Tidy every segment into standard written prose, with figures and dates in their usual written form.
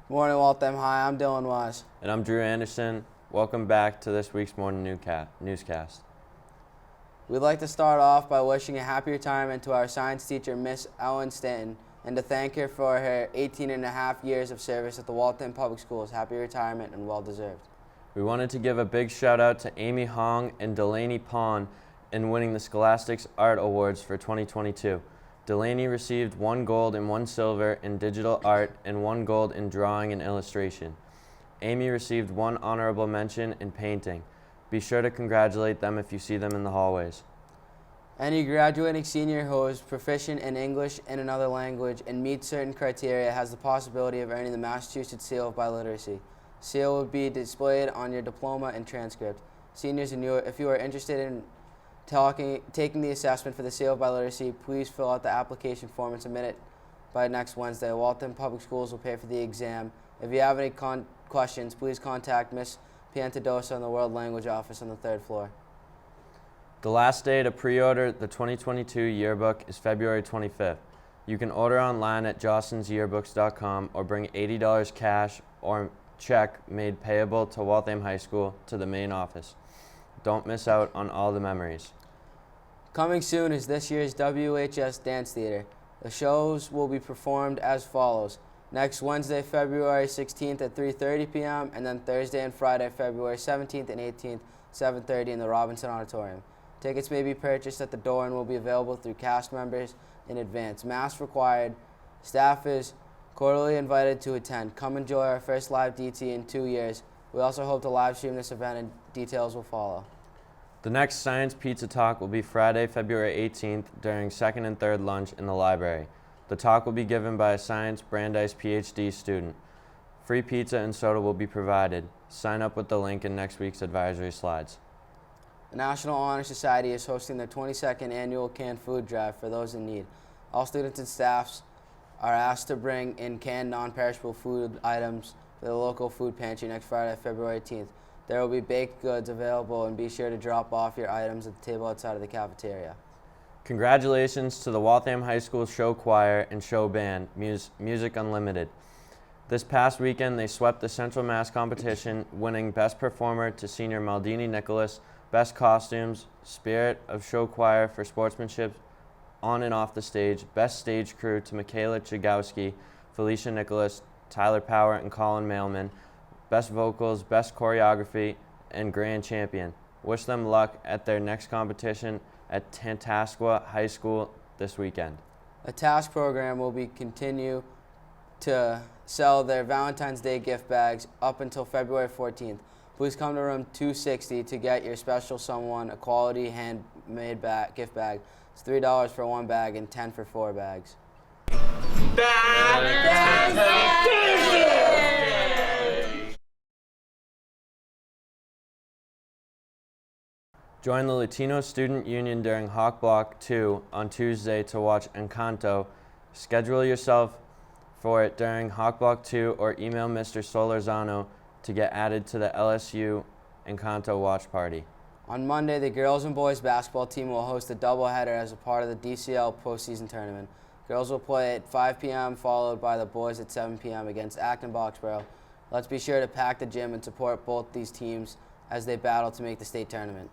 Morning, Waltham. Hi, I'm Dylan Wise. And I'm Drew Anderson. Welcome back to this week's morning newscast. We'd like to start off by wishing a happy retirement to our science teacher, Miss Ellen Stanton, and to thank her for her 18 and a half years of service at the Waltham Public Schools. Happy retirement and well-deserved. We wanted to give a big shout out to Amy Hong and Delaney Pond in winning the Scholastics Art Awards for 2022. Delaney received 1 gold and 1 silver in digital art and 1 gold in drawing and illustration. Amy received 1 honorable mention in painting. Be sure to congratulate them if you see them in the hallways. Any graduating senior who is proficient in English and another language and meets certain criteria has the possibility of earning the Massachusetts Seal of Biliteracy. Seal will be displayed on your diploma and transcript. Seniors, if you are interested in taking the assessment for the Seal of Biliteracy, please fill out the application form and submit it by next Wednesday. Waltham Public Schools will pay for the exam. If you have any questions, please contact Ms. Piantadosa in the World Language Office on the 3rd floor. The last day to pre-order the 2022 yearbook is February 25th. You can order online at jostensyearbooks.com or bring $80 cash or check made payable to Waltham High School to the main office. Don't miss out on all the memories. Coming soon is this year's WHS Dance Theater. The shows will be performed as follows. Next Wednesday, February 16th at 3:30 p.m. and then Thursday and Friday, February 17th and 18th, 7:30 in the Robinson Auditorium. Tickets may be purchased at the door and will be available through cast members in advance. Mask required. Staff is cordially invited to attend. Come enjoy our first live DT in 2 years. We also hope to live stream this event and details will follow. The next Science Pizza Talk will be Friday, February 18th during 2nd and 3rd lunch in the library. The talk will be given by a Science Brandeis PhD student. Free pizza and soda will be provided. Sign up with the link in next week's advisory slides. The National Honor Society is hosting their 22nd annual canned food drive for those in need. All students and staffs are asked to bring in canned non-perishable food items for the local food pantry next Friday, February 18th. There will be baked goods available, and be sure to drop off your items at the table outside of the cafeteria. Congratulations to the Waltham High School Show Choir and Show Band, Music Unlimited. This past weekend, they swept the Central Mass competition, winning Best Performer to Senior Maldini Nicholas, Best Costumes, Spirit of Show Choir for Sportsmanship on and off the stage, Best Stage Crew to Michaela Chigowski, Felicia Nicholas, Tyler Power, and Colin Mailman, Best Vocals, Best Choreography, and Grand Champion. Wish them luck at their next competition at Tantascwa High School this weekend. A task program will be continue to sell their Valentine's Day gift bags up until February 14th. Please come to room 260 to get your special someone a quality handmade gift bag. It's $3 for 1 bag and $10 for 4 bags. Join the Latino Student Union during Hawk Block 2 on Tuesday to watch Encanto. Schedule yourself for it during Hawk Block 2 or email Mr. Solorzano to get added to the LSU Encanto watch party. On Monday, the girls and boys basketball team will host a doubleheader as a part of the DCL postseason tournament. Girls will play at 5 p.m. followed by the boys at 7 p.m. against Acton Boxborough. Let's be sure to pack the gym and support both these teams as they battle to make the state tournament.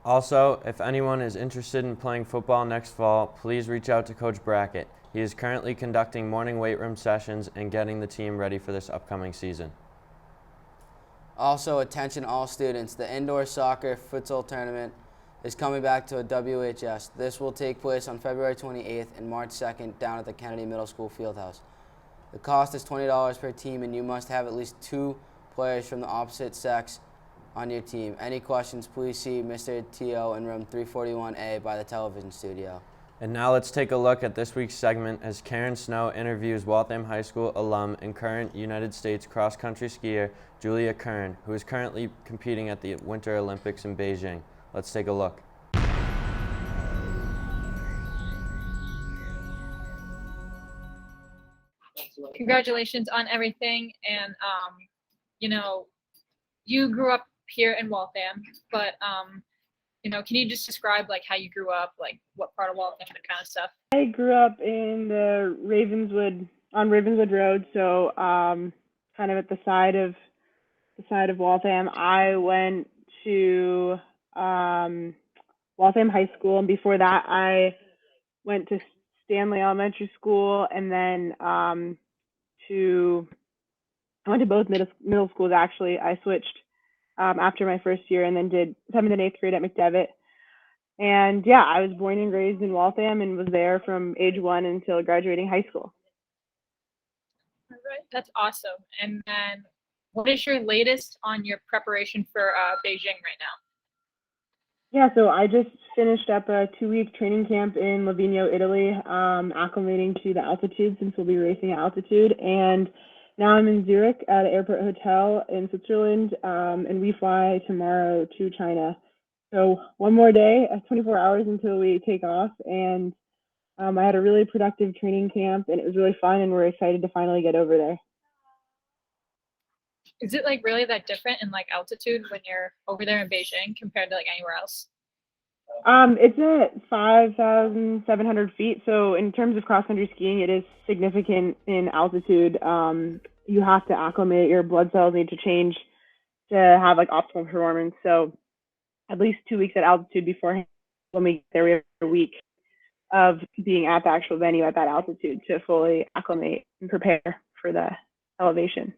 Also, if anyone is interested in playing football next fall, please reach out to Coach Brackett. He is currently conducting morning weight room sessions and getting the team ready for this upcoming season. Also, attention all students, the indoor soccer futsal tournament is coming back to a WHS. This will take place on February 28th and March 2nd down at the Kennedy Middle School Fieldhouse. The cost is $20 per team, and you must have at least 2 players from the opposite sex on your team. Any questions, please see Mr. T.O. in room 341A by the television studio. And now let's take a look at this week's segment as Karen Snow interviews Waltham High School alum and current United States cross-country skier Julia Kern, who is currently competing at the Winter Olympics in Beijing. Let's take a look. Congratulations on everything, and you grew up here in Waltham, but can you just describe like how you grew up, like what part of Waltham, that kind of stuff? I grew up in the Ravenswood on Ravenswood Road, so kind of at the side of Waltham. I went to Waltham High School, and before that, I went to Stanley Elementary School, and then I went to both middle schools actually. I switched after my first year, and then did 7th and 8th grade at McDevitt. And yeah, I was born and raised in Waltham and was there from age 1 until graduating high school. All right, that's awesome. And then, what is your latest on your preparation for Beijing right now? Yeah, so I just finished up a 2-week training camp in Livigno, Italy, acclimating to the altitude since we'll be racing at altitude. And now I'm in Zurich at an airport hotel in Switzerland, and we fly tomorrow to China. So one more day, 24 hours until we take off. And I had a really productive training camp, and it was really fun, and we're excited to finally get over there. Is it like really that different in like altitude when you're over there in Beijing compared to like anywhere else? It's at 5,700 feet. So in terms of cross-country skiing, it is significant in altitude. You have to acclimate. Your blood cells need to change to have like optimal performance. So at least 2 weeks at altitude beforehand. When we get there, we have a week of being at the actual venue at that altitude to fully acclimate and prepare for the elevation.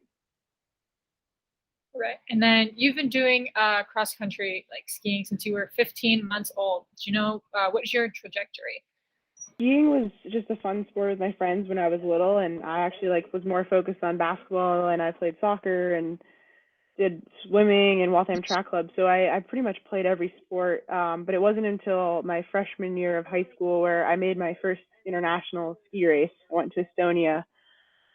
Right. And then you've been doing cross country like skiing since you were 15 months old. Do you know what's your trajectory? Skiing was just a fun sport with my friends when I was little, and I actually was more focused on basketball, and I played soccer and did swimming and Waltham Track Club. So I pretty much played every sport. But it wasn't until my freshman year of high school where I made my first international ski race. I went to Estonia.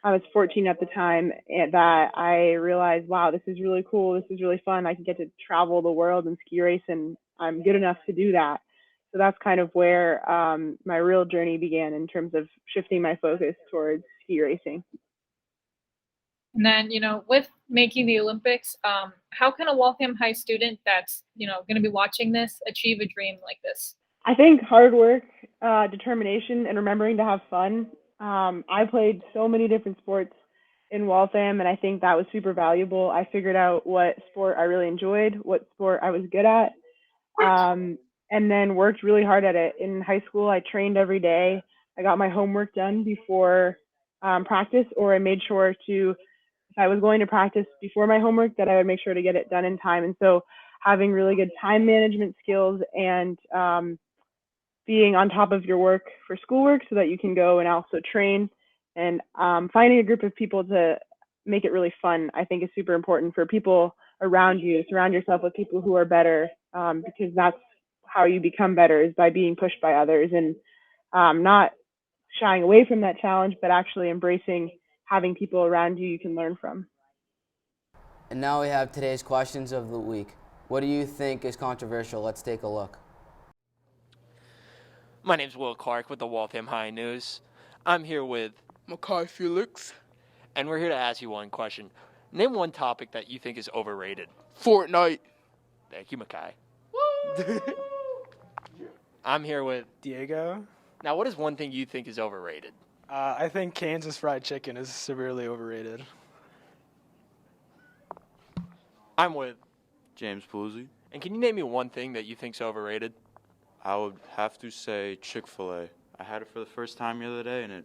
I was 14 at the time, and that I realized, wow, this is really cool. This is really fun. I can get to travel the world and ski race, and I'm good enough to do that. So that's kind of where my real journey began in terms of shifting my focus towards ski racing. And then, with making the Olympics, how can a Waltham High student that's, going to be watching this achieve a dream like this? I think hard work, determination, and remembering to have fun. I played so many different sports in Waltham, and I think that was super valuable. I figured out what sport I really enjoyed, what sport I was good at, and then worked really hard at it. In high school, I trained every day. I got my homework done before practice, or I made sure to, if I was going to practice before my homework, that I would make sure to get it done in time. And so having really good time management skills and being on top of your work for schoolwork so that you can go and also train, and finding a group of people to make it really fun, I think is super important for people around you. Surround yourself with people who are better, because that's how you become better, is by being pushed by others, and not shying away from that challenge, but actually embracing having people around you can learn from. And now we have today's questions of the week. What do you think is controversial? Let's take a look. My name's Will Clark with the Waltham High News. I'm here with Makai Felix. And we're here to ask you one question. Name one topic that you think is overrated. Fortnite. Thank you, Makai. Woo! I'm here with Diego. Now, what is one thing you think is overrated? I think Kansas fried chicken is severely overrated. I'm with James Paluzzi. And can you name me one thing that you think's overrated? I would have to say Chick-fil-A. I had it for the first time the other day, and it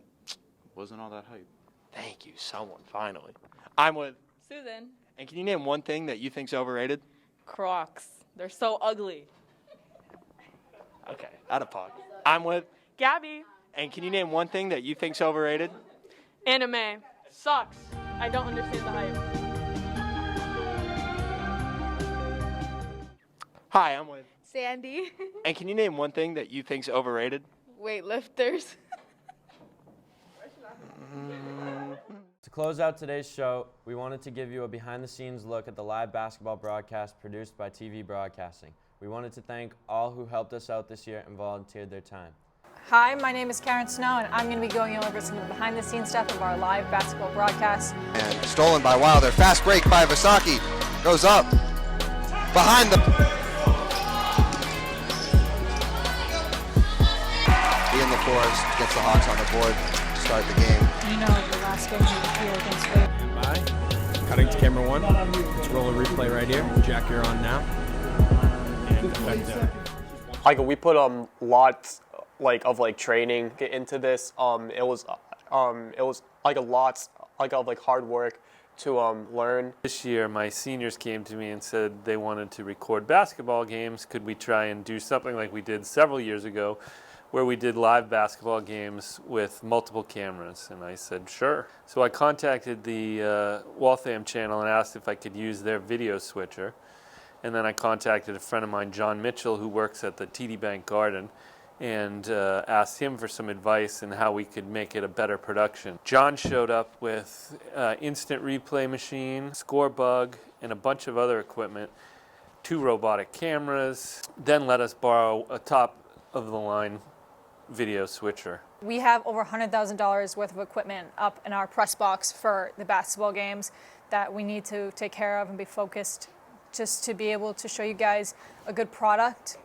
wasn't all that hype. Thank you, someone, finally. I'm with Susan. And can you name one thing that you think's overrated? Crocs. They're so ugly. Okay, out of pocket. I'm with Gabby. And can you name one thing that you think's overrated? Anime. Sucks. I don't understand the hype. Hi, I'm with Sandy. And can you name one thing that you think's overrated? Weightlifters. To close out today's show, we wanted to give you a behind-the-scenes look at the live basketball broadcast produced by TV Broadcasting. We wanted to thank all who helped us out this year and volunteered their time. Hi, my name is Karen Snow, and I'm going to be going over some of the behind-the-scenes stuff of our live basketball broadcast. And stolen by Wilder. Fast break by Vasaki. Goes up. Behind the... Ian LaForest gets the Hawks on the board. start the game. You know, the last game was here against Wales. And by, cutting to camera 1. Let's roll a replay right here. Jack, you're on now. And effective. Like we put lots of training into this. It was like a lot of hard work to learn. This year, my seniors came to me and said they wanted to record basketball games. Could we try and do something like we did several years ago, where we did live basketball games with multiple cameras? And I said, sure. So I contacted the Waltham channel and asked if I could use their video switcher. And then I contacted a friend of mine, John Mitchell, who works at the TD Bank Garden, and asked him for some advice on how we could make it a better production. John showed up with instant replay machine, score bug, and a bunch of other equipment, 2 robotic cameras, then let us borrow a top-of-the-line video switcher. We have over $100,000 worth of equipment up in our press box for the basketball games that we need to take care of and be focused just to be able to show you guys a good product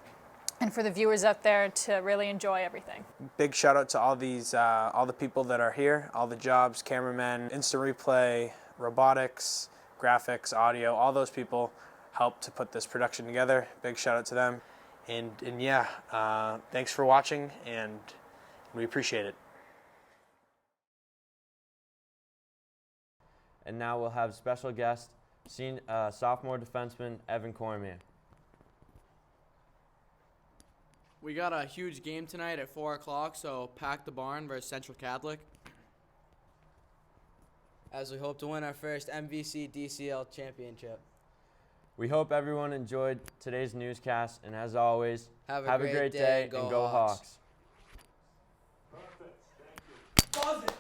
and for the viewers out there to really enjoy everything. Big shout out to all the people that are here, all the jobs, cameramen, instant replay, robotics, graphics, audio, all those people helped to put this production together. Big shout out to them. And yeah, thanks for watching, and we appreciate it. And now we'll have special guest, sophomore defenseman Evan Cormier. We got a huge game tonight at 4 o'clock, so pack the barn versus Central Catholic, as we hope to win our first MVC DCL championship. We hope everyone enjoyed today's newscast, and as always, have a great day and go Hawks. Perfect. Thank you. Pause it.